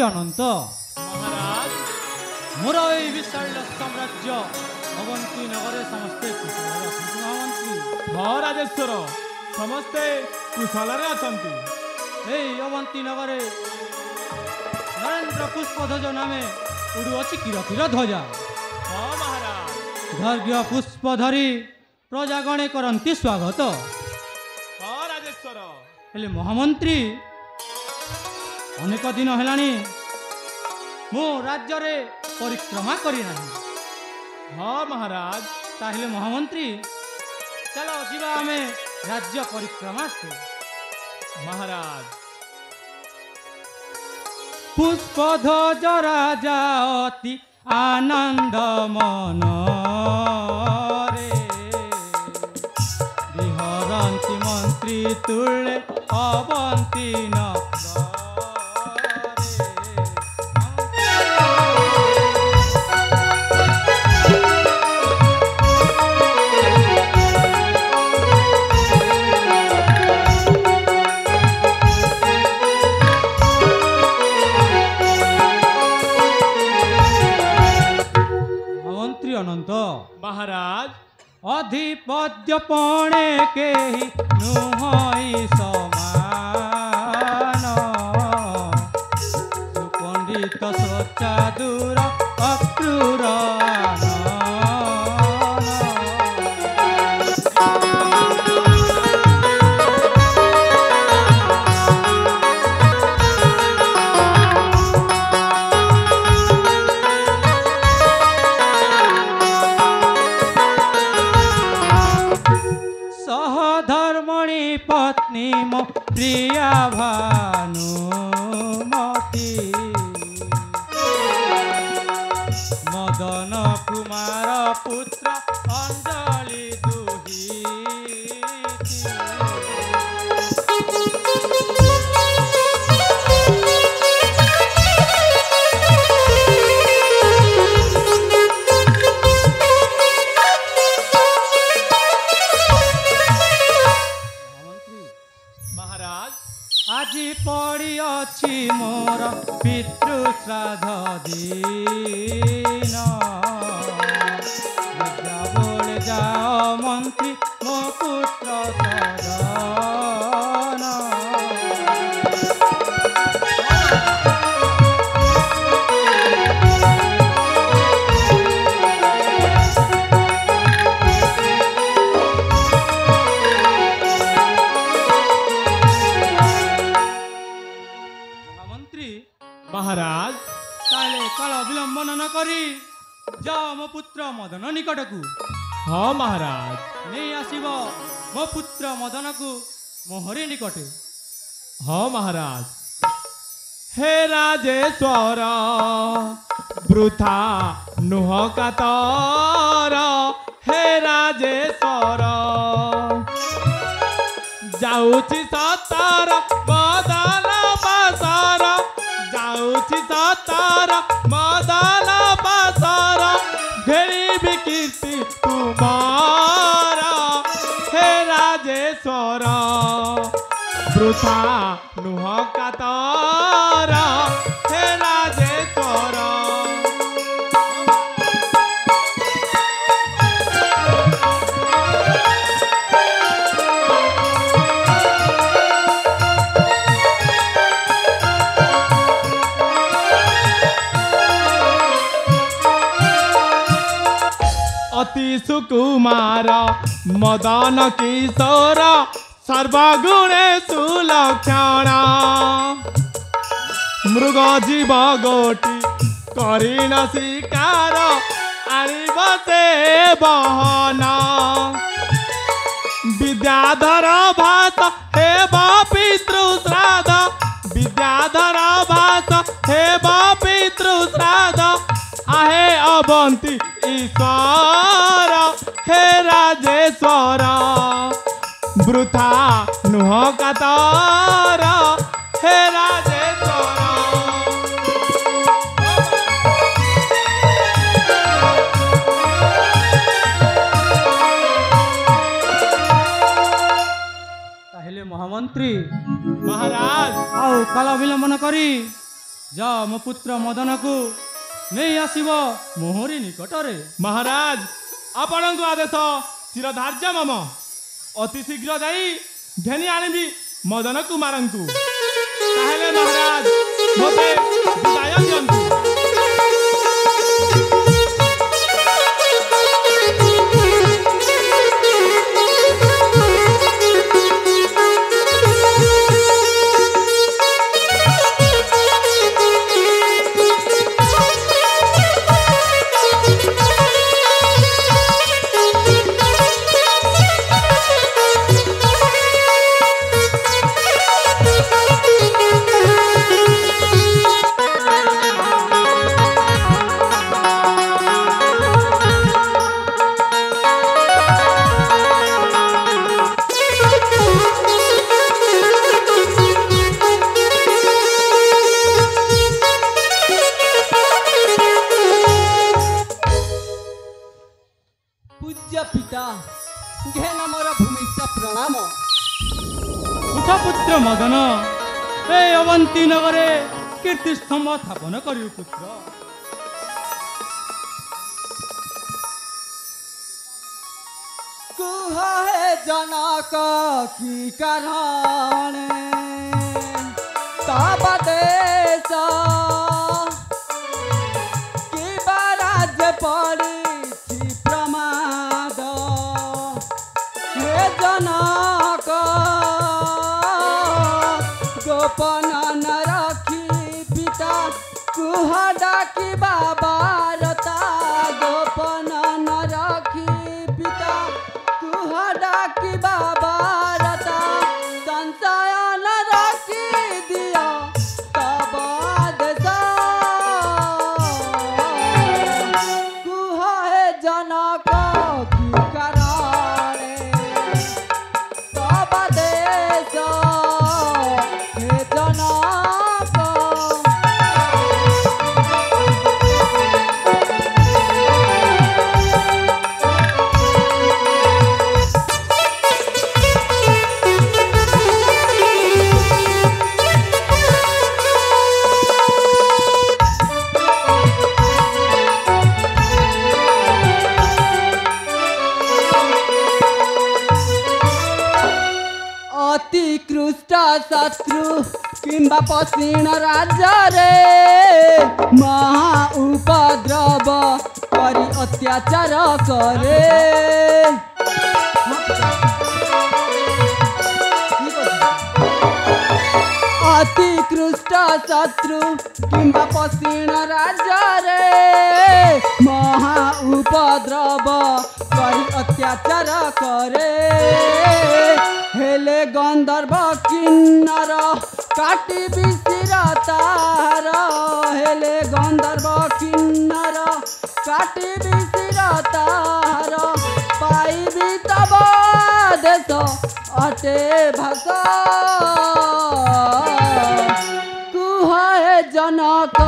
अनंत महाराज मोर ए विशाल साम्राज्य अवंती नगरे समस्ते कुशल अछंती महामंत्री। हाँ राजेश्वर समस्ते कुशल अच्छा ए अवंती नगरे नरेंद्र पुष्पध्वज नामे उड़ुअछि किर किर ध्वजा। हाँ महाराज धैर्य पुष्प धरी प्रजागणे करती स्वागत। हाँ राजेश्वर हेले महामंत्री अनेक दिन हेलानी मो राज्य रे परिक्रमा करी नाही। हाँ महाराज ताहले महामंत्री चलो जीवा आमे राज्य परिक्रमा से। महाराज पुष्पध्वज राजा अति आनंद मन रे विहरंती मंत्री तुल्य अवंती नगरे। अनंत महाराज अधिपद्य पणे के नुहई समान सुपंडित सोचा दूर अक्रूर पत्नी मो प्रिया भानुमती मदन कुमार पुत्र अंजलि दुहिती। আজি পড়ি অছি মোর পিতৃ শ্রাদ্ধ দিন বলে যাও মন্ত্রী মো পুত্র সদন। महाराज ताले काल विलंबन न करी जाओ मो पुत्र मदन निकट को। हाँ महाराज नहीं आसीब मो पुत्र मदन को मोहरी निकटे। हाँ महाराज हे राजेश्वर वृथा नुह कातर हे राजेश्वर जाऊची सतार बदल बाजार जाऊची सतार बदल बाजार घेरी विकीर्ति तुम्हारा हे राजेश्वर वृथा नुह कातर हे राजेश्वर। अति सुकुमार मदन किशोर सर्वगुणे सुलक्षण मृग जीव गोटी करीन शिकार आनिब से बहन विद्याधर भाष हे पितृ श्राद्ध विद्याधर भाष हे पितृ श्राद्ध आहे अवंती ईश्वर हे राजेश्वर वृथा नुह कातर हे राजेश्वर। ताहेले महामंत्री महाराज आओ काल विलंबन करी जा मो पुत्र मदन को नहीं आसब मोहरी निकटरे। महाराज आपण को आदेश चिरधार्य मम अति शीघ्र जाई घेनी आनिबी मदन कुमार को। ताहेले महाराज मते विदाय दियंतु। पूज्य पिता घेन मोर भूमिष्ठ प्रणाम। उठ पुत्र मदन ए अवंती नगरे कीर्ति स्तंभ स्थापन करियो पुत्र। कुह हे जनक की कारण तब देश कि राज्य पड़ी प्रमाद। हे जनक गोपन न रखी पिता कुह डाकी बाबा रता। गोपन न रखी पिता कुह डाकी बाबा रता। संशय न रखी दिया तब आदेश। कुह हे जनक की कारण तब आदेश। हे जनक अति कृष्ट शत्रु किंबा पश्चिम राज्य रे महा उपद्रव करी अत्याचार करे। अति कृष्ट शत्रु किंबा पश्चिम राज्य रे महा उपद्रव करी अत्याचार करे। हेले गंधर्व किन्नर काटी बिसिर तार। हेले गंधर्व किन्नर काटी बिसिर तार। पाइबी तब देश अटे भग। कुह हे जनक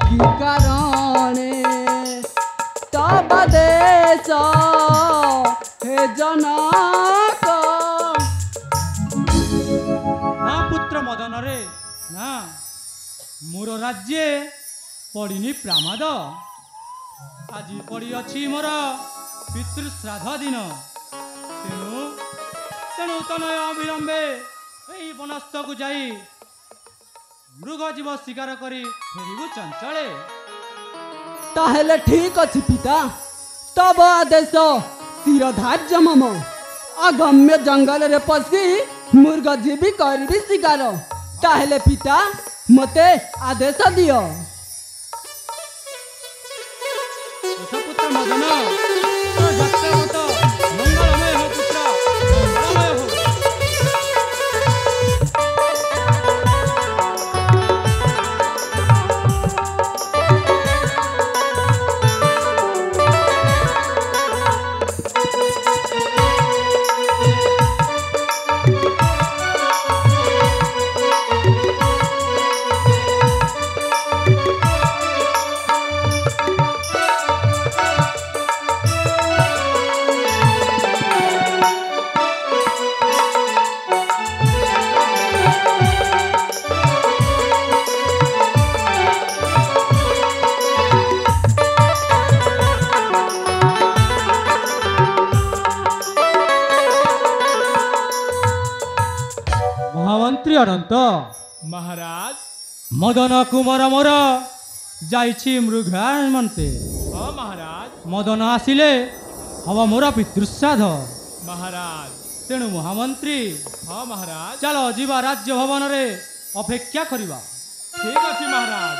की कारण तब देश। हे जनक ना पुत्र मदन रे ना मोर राज्य पड़िनी प्रमाद। आज पड़ी अच्छी मोर पितृश्राद्ध दिन। तेणु तेणु तनय अविलंबे यही वनस्थ को जाई मृग जीव शिकार करी फेरिबु चंचले। ताहेले ठीक अछि पिता तब आदेश शिरधार्य मम। अगम्य जंगल रे पसी मुर्ग जीवी करबी शिकार। ताहेले पिता मते आदेश दियो। उठ पुत्र मदन तो जात्रा मत मंगलमय हो पुत्र मंगलमय हो। ଜାଣନ୍ତ महाराज ମଦନ କୁମାର ମୋର ଯାଇଛି ମୃଗାମନ୍ତେ। हाँ महाराज ମଦନ ଆସିଲେ ହବ ମୋର ପିତୃଶ୍ରାଦ୍ଧ। महाराज ତେଣୁ ମହାମନ୍ତ୍ରୀ हाँ महाराज ଚାଲ ଯିବା ରାଜ୍ୟ ଭବନରେ ଅପେକ୍ଷା କରିବା। ठीक अच्छे महाराज।